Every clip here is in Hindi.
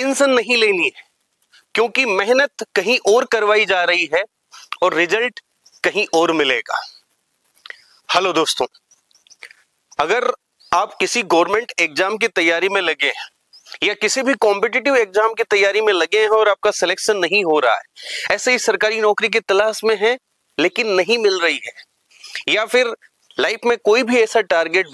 टेंशन नहीं लेनी है, क्योंकि मेहनत कहीं और करवाई जा रही है और रिजल्ट कहीं और मिलेगा। हेलो दोस्तों, अगर आप किसी गवर्नमेंट एग्जाम की तैयारी में लगे हैं या किसी भी कॉम्पिटिटिव एग्जाम की तैयारी में लगे हैं और आपका सिलेक्शन नहीं हो रहा है, ऐसे ही सरकारी नौकरी की तलाश में है लेकिन नहीं मिल रही है, या फिर लाइफ में कोई भी ऐसा टारगेट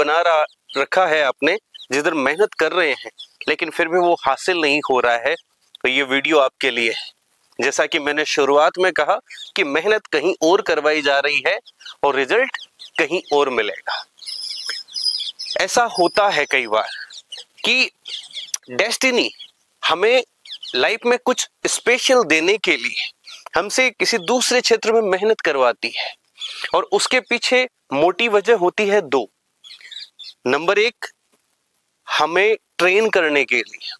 रखा है आपने जिधर मेहनत कर रहे हैं लेकिन फिर भी वो हासिल नहीं हो रहा है, तो ये वीडियो आपके लिए है। जैसा कि मैंने शुरुआत में कहा कि मेहनत कहीं और करवाई जा रही है और रिजल्ट कहीं और मिलेगा। ऐसा होता है कई बार कि डेस्टिनी हमें लाइफ में कुछ स्पेशल देने के लिए हमसे किसी दूसरे क्षेत्र में मेहनत करवाती है, और उसके पीछे मोटी वजह होती है दो। नंबर एक, हमें ट्रेन करने के लिए,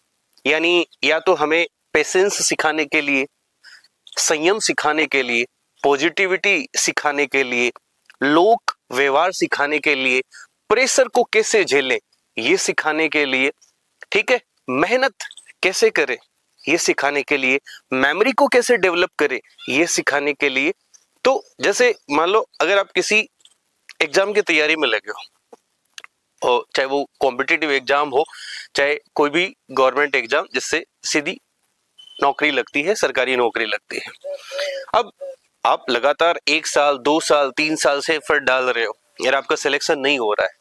यानी या तो हमें पेशेंस सिखाने के लिए, संयम सिखाने के लिए, पॉजिटिविटी सिखाने के लिए, लोक व्यवहार सिखाने के लिए, प्रेशर को कैसे झेलें ये सिखाने के लिए, ठीक है, मेहनत कैसे करें ये सिखाने के लिए, मेमोरी को कैसे डेवलप करें ये सिखाने के लिए। तो जैसे मान लो अगर आप किसी एग्जाम की तैयारी में लगे हो, और चाहे वो कॉम्पिटिटिव एग्जाम हो, चाहे कोई भी गवर्नमेंट एग्जाम जिससे सीधी नौकरी लगती है, सरकारी नौकरी लगती है। अब आप लगातार 1 साल 2 साल 3 साल से एफर्ट डाल रहे हो यार, आपका सिलेक्शन नहीं हो रहा है,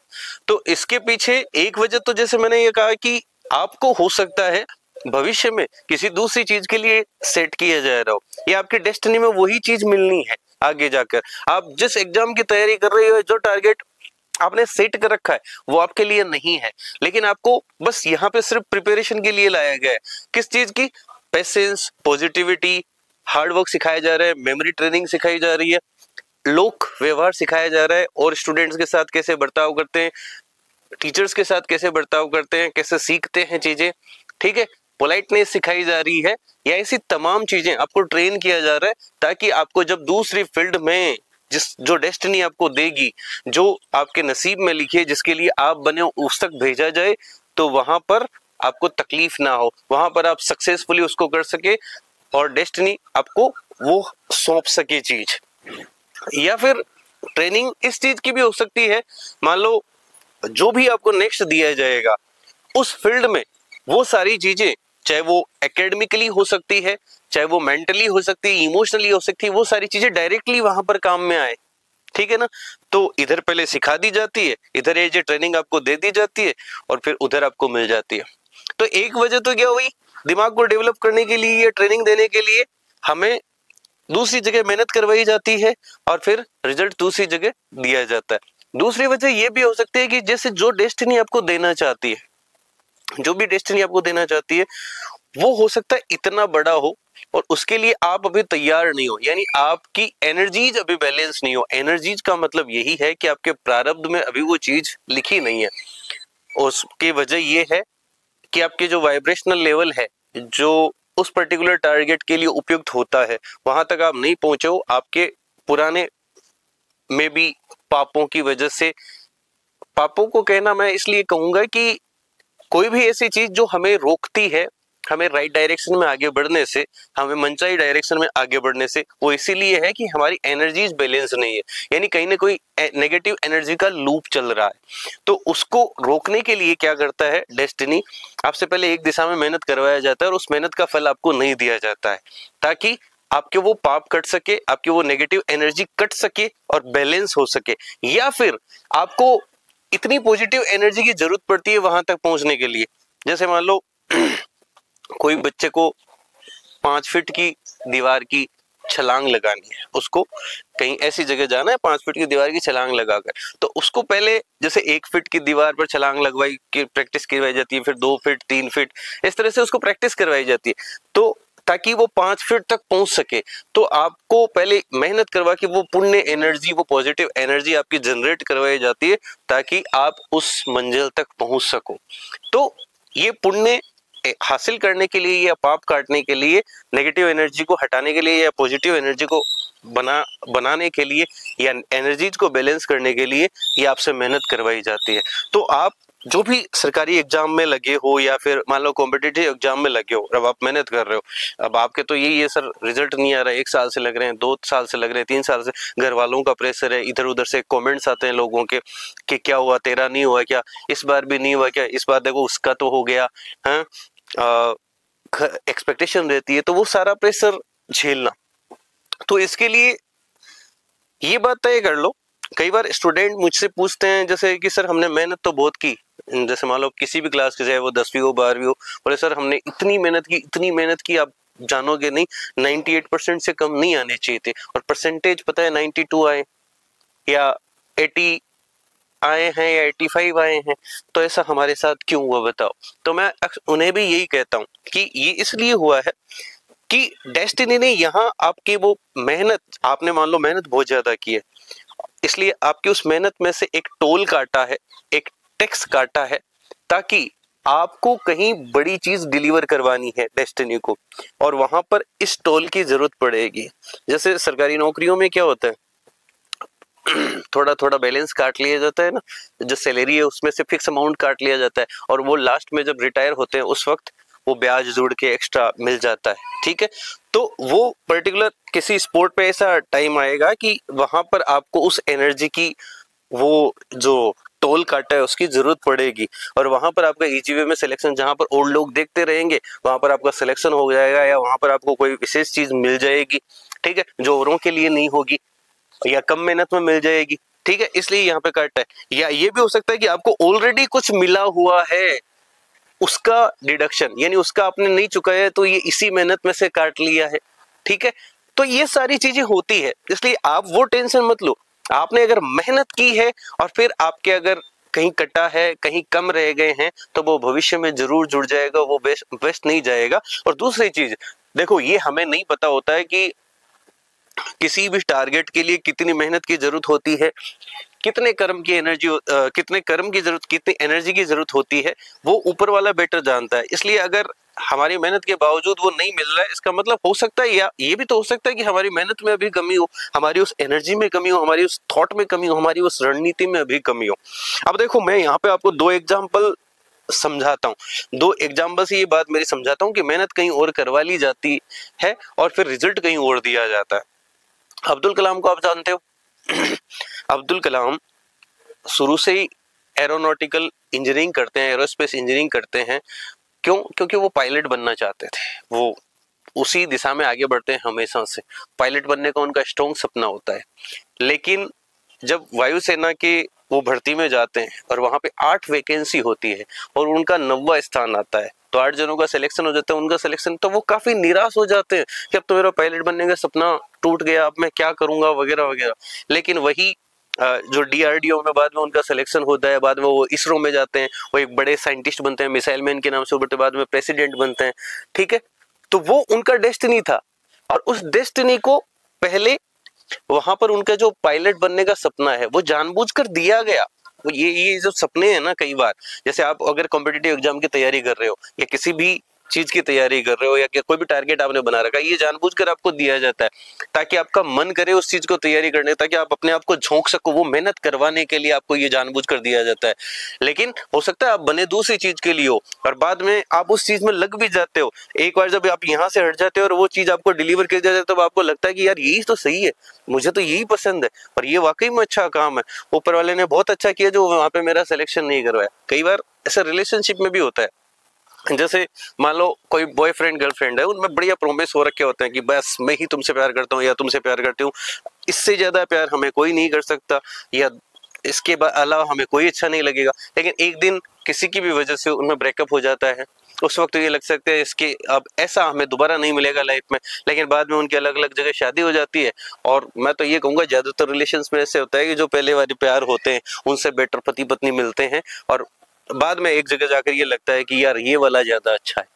तो इसके पीछे एक वजह तो जैसे मैंने ये कहा कि आपको हो सकता है भविष्य में किसी दूसरी चीज के लिए सेट किया जा रहा हो, या आपके डेस्टिनी में वही चीज मिलनी है आगे जाकर। आप जिस एग्जाम की तैयारी कर रहे हो, जो टारगेट आपने सेट कर रखा है वो आपके लिए नहीं है, लेकिन आपको बस यहाँ पे सिर्फ प्रिपरेशन के लिए लाया गया है। किस चीज की? पेशेंस, पॉजिटिविटी, हार्ड वर्क सिखाया जा रहा है, मेमोरी ट्रेनिंग सिखाई जा रही है, लोक व्यवहार सिखाया जा रहा है, और स्टूडेंट्स के साथ कैसे बर्ताव करते हैं, टीचर्स के साथ कैसे बर्ताव करते हैं, कैसे सीखते हैं चीजें, ठीक है, पोलाइटनेस सिखाई जा रही है, या ऐसी तमाम चीजें आपको ट्रेन किया जा रहा है ताकि आपको जब दूसरी फील्ड में जो डेस्टिनी आपको देगी, जो आपके नसीब में लिखी है, जिसके लिए आप बने हो, उस तक भेजा जाए, तो वहां पर आपको तकलीफ ना हो, वहां पर आप सक्सेसफुली उसको कर सके और डेस्टिनी आपको वो सौंप सके चीज। या फिर ट्रेनिंग इस चीज की भी हो सकती है, मान लो जो भी आपको नेक्स्ट दिया जाएगा उस फील्ड में वो सारी चीजें, चाहे वो एकेडमिकली हो सकती है, चाहे वो मेंटली हो सकती है, इमोशनली हो सकती है, वो सारी चीजें डायरेक्टली वहां पर काम में आए, ठीक है ना। तो इधर पहले सिखा दी जाती है, इधर ये ट्रेनिंग आपको दे दी जाती है, और फिर उधर आपको मिल जाती है। तो एक वजह तो क्या हुई, दिमाग को डेवलप करने के लिए या ट्रेनिंग देने के लिए हमें दूसरी जगह मेहनत करवाई जाती है और फिर रिजल्ट दूसरी जगह दिया जाता है। दूसरी वजह यह भी हो सकती है कि जैसे जो डेस्टिनी आपको देना चाहती है, जो भी डेस्टिनी आपको देना चाहती है, वो हो सकता है इतना बड़ा हो और उसके लिए आप अभी तैयार नहीं हो, यानी आपकी एनर्जीज अभी बैलेंस नहीं हो। एनर्जीज का मतलब यही है कि आपके प्रारब्ध में अभी वो चीज लिखी नहीं है। उसकी वजह ये है कि आपके जो वाइब्रेशनल लेवल है, जो उस पर्टिकुलर टारगेट के लिए उपयुक्त होता है, वहां तक आप नहीं पहुंचे हो। आपके पुराने में भी पापों की वजह से, पापों को कहना मैं इसलिए कहूंगा कि कोई भी ऐसी चीज जो हमें रोकती है हमें राइट डायरेक्शन में आगे बढ़ने से, हमें मनचाही डायरेक्शन में आगे बढ़ने से, वो इसीलिए है कि हमारी एनर्जीज बैलेंस नहीं है, यानी कहीं ना कोई नेगेटिव एनर्जी का लूप चल रहा है। तो उसको रोकने के लिए क्या करता है डेस्टिनी, आपसे पहले एक दिशा में मेहनत करवाया जाता है और उस मेहनत का फल आपको नहीं दिया जाता है, ताकि आपके वो पाप कट सके, आपकी वो नेगेटिव एनर्जी कट सके और बैलेंस हो सके। या फिर आपको इतनी पॉजिटिव एनर्जी की जरूरत पड़ती है वहां तक पहुंचने के लिए, जैसे मान लो कोई बच्चे को 5 फीट की दीवार की छलांग लगानी है, उसको कहीं ऐसी जगह जाना है 5 फीट की दीवार की छलांग लगाकर, तो उसको पहले जैसे 1 फीट की दीवार पर छलांग लगवाई की प्रैक्टिस करवाई जाती है, फिर 2 फीट 3 फीट, इस तरह से उसको प्रैक्टिस करवाई जाती है, तो ताकि वो 5 फीट तक पहुंच सके। तो आपको पहले मेहनत करवा के वो पुण्य एनर्जी, वो पॉजिटिव एनर्जी आपकी जनरेट करवाई जाती है ताकि आप उस मंजिल तक पहुंच सको। तो ये पुण्य हासिल करने के लिए या पाप काटने के लिए, नेगेटिव एनर्जी को हटाने के लिए या पॉजिटिव एनर्जी को बनाने के लिए या एनर्जीज को बैलेंस करने के लिए ये आपसे मेहनत करवाई जाती है। तो आप जो भी सरकारी एग्जाम में लगे हो या फिर मान लो कॉम्पिटिटिव एग्जाम में लगे हो, अब आप मेहनत कर रहे हो, अब आपके तो यही है सर रिजल्ट नहीं आ रहा है, 1 साल से लग रहे हैं, 2 साल से लग रहे हैं, 3 साल से, घर वालों का प्रेशर है, इधर उधर से कमेंट्स आते हैं लोगों के कि क्या हुआ तेरा नहीं हुआ क्या, इस बार भी नहीं हुआ क्या, इस बार देखो उसका तो हो गया है, एक्सपेक्टेशन रहती है, तो वो सारा प्रेशर झेलना। तो इसके लिए ये बात तय कर लो, कई बार स्टूडेंट मुझसे पूछते हैं जैसे कि सर हमने मेहनत तो बहुत की, जैसे मान लो किसी भी क्लास के चाहे वो 10वीं हो 12वीं हो, बोले सर हमने इतनी मेहनत की आप जानोगे नहीं, 98% से कम नहीं आने चाहिए थे, और परसेंटेज पता है 92 आए या 80 आए हैं या 85 आए हैं, तो ऐसा हमारे साथ क्यों हुआ बताओ। तो मैं उन्हें भी यही कहता हूँ कि ये इसलिए हुआ है कि डेस्टिनी ने यहाँ आपकी वो मेहनत, आपने मान लो मेहनत बहुत ज्यादा की है, इसलिए आपकी उस मेहनत में से एक टोल काटा है, एक टैक्स काटा है, ताकि आपको कहीं बड़ी चीज डिलीवर करवानी है डेस्टिनी को, और वहां पर इस टोल की जरूरत पड़ेगी। जैसे सरकारी नौकरियों में क्या होता है, थोड़ा थोड़ा बैलेंस काट लिया जाता है ना, जो सैलरी है उसमें से फिक्स अमाउंट काट लिया जाता है, और वो लास्ट में जब रिटायर होते हैं उस वक्त वो ब्याज जुड़ के एक्स्ट्रा मिल जाता है, ठीक है। तो वो पर्टिकुलर किसी स्पोर्ट पे ऐसा टाइम आएगा कि वहां पर आपको उस एनर्जी की वो जो टोल काटा है उसकी जरूरत पड़ेगी, और वहां पर आपका ईजीवे में सिलेक्शन, जहां पर और लोग देखते रहेंगे वहां पर आपका सिलेक्शन हो जाएगा, या वहां पर आपको कोई विशेष चीज मिल जाएगी, ठीक है, जो औरों के लिए नहीं होगी या कम मेहनत में मिल जाएगी, ठीक है, इसलिए यहाँ पे कट है। या ये भी हो सकता है कि आपको ऑलरेडी कुछ मिला हुआ है, उसका डिडक्शन यानी उसका आपने नहीं चुकाया है, तो ये इसी मेहनत में से काट लिया है, ठीक है। तो ये सारी चीजें होती है, इसलिए आप वो टेंशन मत लो। आपने अगर मेहनत की है और फिर आपके अगर कहीं कटा है, कहीं कम रह गए हैं, तो वो भविष्य में जरूर जुड़ जाएगा, वो वेस्ट नहीं जाएगा। और दूसरी चीज देखो, ये हमें नहीं पता होता है कि किसी भी टारगेट के लिए कितनी मेहनत की जरूरत होती है, कितने कर्म की जरूरत, कितनी एनर्जी की जरूरत होती है, वो ऊपर वाला बेटर जानता है। इसलिए अगर हमारी मेहनत के बावजूद वो नहीं मिल रहा है, इसका मतलब हो सकता है, या ये भी तो हो सकता है कि हमारी मेहनत में अभी कमी हो, हमारी उस एनर्जी में कमी हो, हमारी उस थॉट में कमी हो, हमारी उस रणनीति में अभी कमी हो। अब देखो, मैं यहाँ पे आपको 2 एग्जाम्पल समझाता हूँ, 2 एग्जाम्पल से ये बात मेरी समझाता हूँ कि मेहनत कहीं और करवा ली जाती है और फिर रिजल्ट कहीं और दिया जाता है। अब्दुल कलाम को आप जानते हो। अब्दुल कलाम शुरू से ही एरोनॉटिकल इंजीनियरिंग करते हैं, एरोस्पेस इंजीनियरिंग करते हैं। क्यों? क्योंकि वो पायलट बनना चाहते थे, वो उसी दिशा में आगे बढ़ते हैं हमेशा से। पायलट बनने का उनका स्ट्रॉन्ग सपना होता है। लेकिन जब वायुसेना के वो भर्ती में जाते हैं और वहां पे 8 वैकेंसी होती है और उनका 9वां स्थान आता है, तो 8 जनों का सिलेक्शन हो जाता है, उनका सिलेक्शन, तो वो काफी निराश हो जाते हैं कि अब तो मेरा पायलट बनने का सपना टूट गया, अब मैं क्या करूंगा वगैरह वगैरह। लेकिन वही जो डीआरडीओ में बाद में उनका सिलेक्शन होता है, बाद में वो इसरो में जाते हैं, वो एक बड़े साइंटिस्ट बनते हैं, मिसाइल मैन के नाम से उभरते, बाद में प्रेसिडेंट बनते हैं, ठीक है। तो वो उनका डेस्टिनी था, और उस डेस्टिनी को पहले वहां पर उनका जो पायलट बनने का सपना है वो जानबूझकर दिया गया। ये जो सपने हैं ना, कई बार जैसे आप अगर कॉम्पिटिटिव एग्जाम की तैयारी कर रहे हो या किसी भी चीज की तैयारी कर रहे हो या कोई भी टारगेट आपने बना रखा है, ये जानबूझकर आपको दिया जाता है ताकि आपका मन करे उस चीज को तैयारी करने, ताकि आप अपने आप को झोंक सको, वो मेहनत करवाने के लिए आपको ये जानबूझकर दिया जाता है। लेकिन हो सकता है आप बने दूसरी चीज के लिए हो और बाद में आप उस चीज में लग भी जाते हो। एक बार जब आप यहाँ से हट जाते हो और वो चीज आपको डिलीवर की जाती है, तब आपको लगता है कि यार यही तो सही है, मुझे तो यही पसंद है और ये वाकई में अच्छा काम है, ऊपर वाले ने बहुत अच्छा किया जो वहां पे मेरा सिलेक्शन नहीं करवाया। कई बार ऐसा रिलेशनशिप में भी होता है, जैसे मान लो कोई बॉयफ्रेंड गर्लफ्रेंड है, उनमें बढ़िया प्रोमिस हो रखे होते हैं कि बस मैं ही तुमसे प्यार करता हूँ या तुमसे प्यार करती हूँ, इससे ज्यादा प्यार हमें कोई नहीं कर सकता या इसके अलावा हमें कोई अच्छा नहीं लगेगा। लेकिन एक दिन किसी की भी वजह से उनमें ब्रेकअप हो जाता है, उस वक्त तो ये लग सकता है इसके अब ऐसा हमें दोबारा नहीं मिलेगा लाइफ में, लेकिन बाद में उनकी अलग अलग जगह शादी हो जाती है। और मैं तो ये कहूंगा ज्यादातर रिलेशंस में ऐसे होता है कि जो पहले वाले प्यार होते हैं उनसे बेटर पति पत्नी मिलते हैं और बाद में एक जगह जाकर ये लगता है कि यार ये वाला ज्यादा अच्छा है।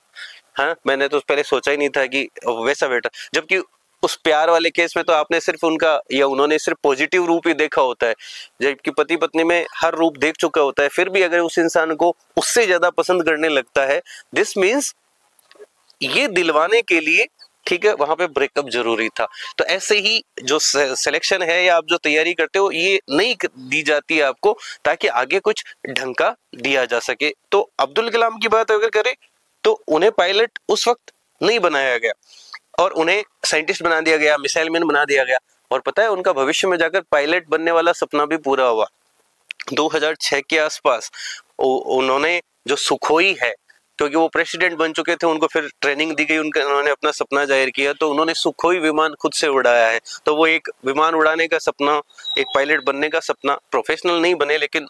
हाँ, मैंने तो पहले सोचा ही नहीं था कि वैसा बेटर, जबकि उस प्यार वाले केस में तो आपने सिर्फ उनका या उन्होंने सिर्फ पॉजिटिव रूप ही देखा होता है, जबकि पति पत्नी में हर रूप देख चुका होता है, फिर भी अगर उस इंसान को उससे ज्यादा पसंद करने लगता है, दिस मीन्स ये दिलवाने के लिए, ठीक है, वहां पे ब्रेकअप जरूरी था। तो ऐसे ही जो सिलेक्शन है या आप जो तैयारी करते हो ये नहीं दी जाती है आपको, ताकि आगे कुछ ढंग का दिया जा सके। तो अब्दुल कलाम की बात अगर करें तो उन्हें पायलट उस वक्त नहीं बनाया गया और उन्हें साइंटिस्ट बना दिया गया, मिसाइल मैन बना दिया गया। और पता है उनका भविष्य में जाकर पायलट बनने वाला सपना भी पूरा हुआ। 2006 के आसपास उन्होंने जो सुखोई है, क्योंकि वो प्रेसिडेंट बन चुके थे, उनको फिर ट्रेनिंग दी गई, उन्होंने अपना सपना जाहिर किया, तो उन्होंने सुखोई विमान खुद से उड़ाया है। तो वो एक विमान उड़ाने का सपना, एक पायलट बनने का सपना, प्रोफेशनल नहीं बने लेकिन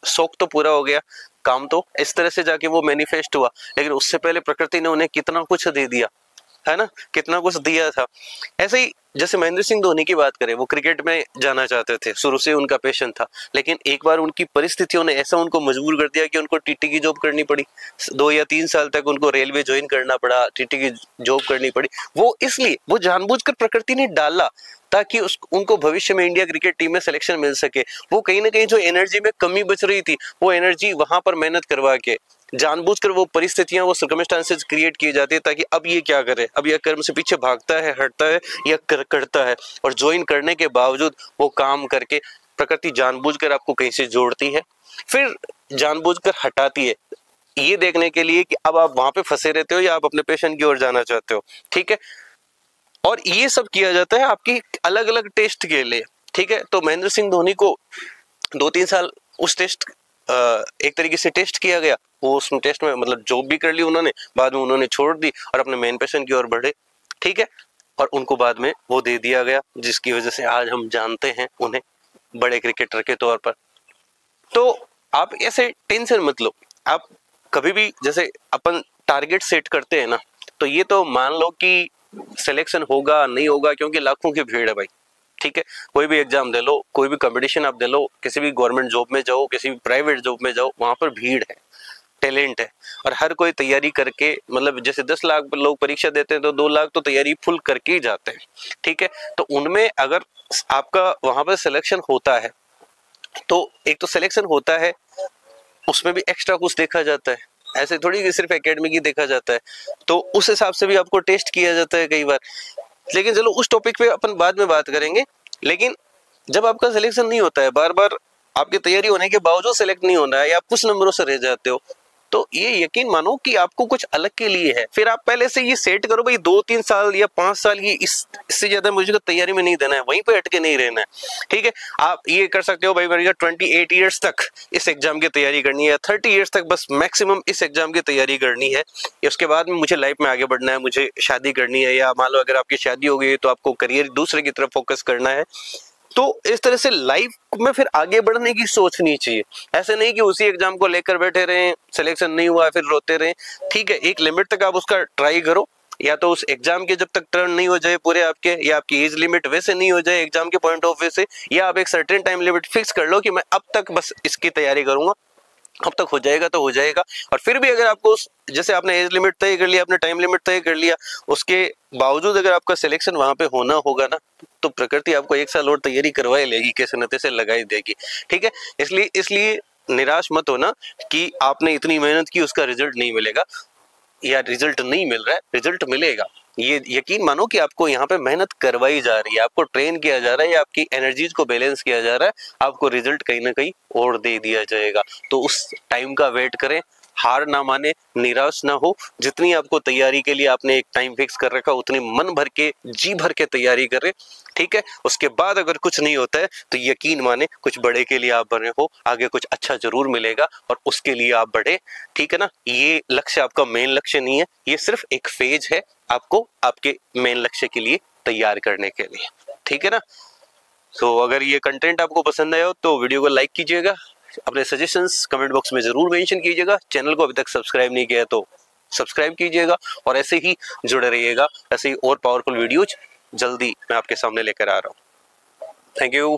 शौक तो पूरा हो गया, काम तो इस तरह से जाके वो मैनिफेस्ट हुआ। लेकिन उससे पहले प्रकृति ने उन्हें कितना कुछ दे दिया है ना, कितना कुछ दिया था। ऐसे ही जैसे महेंद्र सिंह धोनी की बात करें, वो क्रिकेट में जाना चाहते थे, शुरू से उनका पैशन था, लेकिन एक बार उनकी परिस्थितियों ने ऐसा उनको मजबूर कर दिया कि उनको टीटी की जॉब करनी पड़ी। 2 या 3 साल तक उनको रेलवे ज्वाइन करना पड़ा, टीटी की जॉब करनी पड़ी। वो इसलिए वो जानबूझकर प्रकृति ने डाला ताकि उनको भविष्य में इंडिया क्रिकेट टीम में सिलेक्शन मिल सके। वो कहीं ना कहीं जो एनर्जी में कमी बच रही थी, वो एनर्जी वहां पर मेहनत करवा के जानबूझकर वो परिस्थितियां, वो सर्कमस्टांसेस क्रिएट किए जाते हैं ताकि अब ये क्या करे, अब यह कर्म से पीछे भागता है, हटता है या करता है। और ज्वाइन करने के बावजूद वो काम करके प्रकृति जानबूझकर आपको कहीं से जोड़ती है, फिर जानबूझकर हटाती है, ये देखने के लिए कि अब आप वहां पे फंसे रहते हो या आप अपने पैशन की ओर जाना चाहते हो। ठीक है, और ये सब किया जाता है आपकी अलग अलग टेस्ट के लिए। ठीक है, तो महेंद्र सिंह धोनी को 2-3 साल उस टेस्ट एक तरीके से टेस्ट किया गया, वो उस टेस्ट में मतलब जॉब भी कर ली उन्होंने, बाद में उन्होंने छोड़ दी और अपने मेन पैशन की ओर बढ़े। ठीक है, और उनको बाद में वो दे दिया गया, जिसकी वजह से आज हम जानते हैं उन्हें बड़े क्रिकेटर के तौर पर। तो आप ऐसे टेंशन मत लो, आप कभी भी जैसे अपन टारगेट सेट करते हैं ना, तो ये तो मान लो कि सिलेक्शन होगा नहीं होगा, क्योंकि लाखों की भीड़ है भाई। ठीक है, कोई भी एग्जाम दे लो, कोई भी कंपटीशन आप दे लो, किसी भी गवर्नमेंट जॉब में जाओ, किसी भी प्राइवेट जॉब में जाओ, वहां पर भीड़ है, टैलेंट है, और हर कोई तैयारी करके, मतलब जैसे 10 लाख लोग परीक्षा देते हैं तो 2 लाख तो तैयारी फुल करके ही जाते हैं। ठीक है, तो उनमें अगर आपका वहां पर सिलेक्शन होता है तो एक तो सिलेक्शन होता है, उसमें भी एक्स्ट्रा कुछ देखा जाता है, ऐसे थोड़ी कि सिर्फ एकेडमिक ही देखा जाता है, तो उस हिसाब से भी आपको टेस्ट किया जाता है कई बार। लेकिन चलो उस टॉपिक पे अपन बाद में बात करेंगे। लेकिन जब आपका सिलेक्शन नहीं होता है, बार बार आपकी तैयारी होने के बावजूद सिलेक्ट नहीं होना है या आप कुछ नंबरों से रह जाते हो, तो ये यकीन मानो कि आपको कुछ अलग के लिए है। फिर आप पहले से ये सेट करो भाई 2-3 साल या 5 साल की इससे ज्यादा मुझे तैयारी में नहीं देना है, वहीं पे हटके नहीं रहना है। ठीक है, आप ये कर सकते हो भाई मेरे 28 ईयर्स तक इस एग्जाम की तैयारी करनी है, 30 ईयर्स तक बस मैक्सिमम इस एग्जाम की तैयारी करनी है, उसके बाद में मुझे लाइफ में आगे बढ़ना है, मुझे शादी करनी है, या मान लो अगर आपकी शादी हो गई तो आपको करियर दूसरे की तरफ फोकस करना है। तो इस तरह से लाइफ में फिर आगे बढ़ने की सोचनी चाहिए। ऐसे नहीं कि उसी एग्जाम को लेकर बैठे रहें, सिलेक्शन नहीं हुआ फिर रोते रहें। ठीक है, एक लिमिट तक आप उसका ट्राई करो, या तो उस एग्जाम के जब तक टर्न नहीं हो जाए पूरे आपके, या आपकी एज लिमिट वैसे नहीं हो जाए एग्जाम के पॉइंट ऑफ व्यू से, या आप एक सर्टेन टाइम लिमिट फिक्स कर लो कि मैं अब तक बस इसकी तैयारी करूंगा, अब तक हो जाएगा तो हो जाएगा। और फिर भी अगर आपको जैसे आपने एज लिमिट तय कर लिया, आपने टाइम लिमिट तय कर लिया, उसके बावजूद अगर आपका सिलेक्शन वहां पे होना होगा ना, तो प्रकृति आपको 1 साल और तैयारी करवाई लेगी, कैसे न तैसे लगाई देगी। ठीक है, इसलिए निराश मत होना कि आपने इतनी मेहनत की उसका रिजल्ट नहीं मिलेगा, या रिजल्ट नहीं मिल रहा है, रिजल्ट मिलेगा। ये यकीन मानो कि आपको यहाँ पे मेहनत करवाई जा रही है, आपको ट्रेन किया जा रहा है, आपकी एनर्जीज को बैलेंस किया जा रहा है, आपको रिजल्ट कहीं ना कहीं और दे दिया जाएगा। तो उस टाइम का वेट करें, हार ना माने, निराश ना हो। जितनी आपको तैयारी के लिए आपने एक टाइम फिक्स कर रखा, उतनी मन भर के जी भर के तैयारी करें। ठीक है, उसके बाद अगर कुछ नहीं होता है तो यकीन माने कुछ बड़े के लिए आप बने हो, आगे कुछ अच्छा जरूर मिलेगा और उसके लिए आप बढ़े। ठीक है ना, ये लक्ष्य आपका मेन लक्ष्य नहीं है, ये सिर्फ एक फेज है आपको आपके मेन लक्ष्य के लिए तैयार करने के लिए। ठीक है ना, तो अगर ये कंटेंट आपको पसंद आया हो तो वीडियो को लाइक कीजिएगा, अपने सजेशंस कमेंट बॉक्स में जरूर मेंशन कीजिएगा, चैनल को अभी तक सब्सक्राइब नहीं किया तो सब्सक्राइब कीजिएगा, और ऐसे ही जुड़े रहिएगा, ऐसे ही और पावरफुल वीडियोज जल्दी मैं आपके सामने लेकर आ रहा हूँ। Thank you.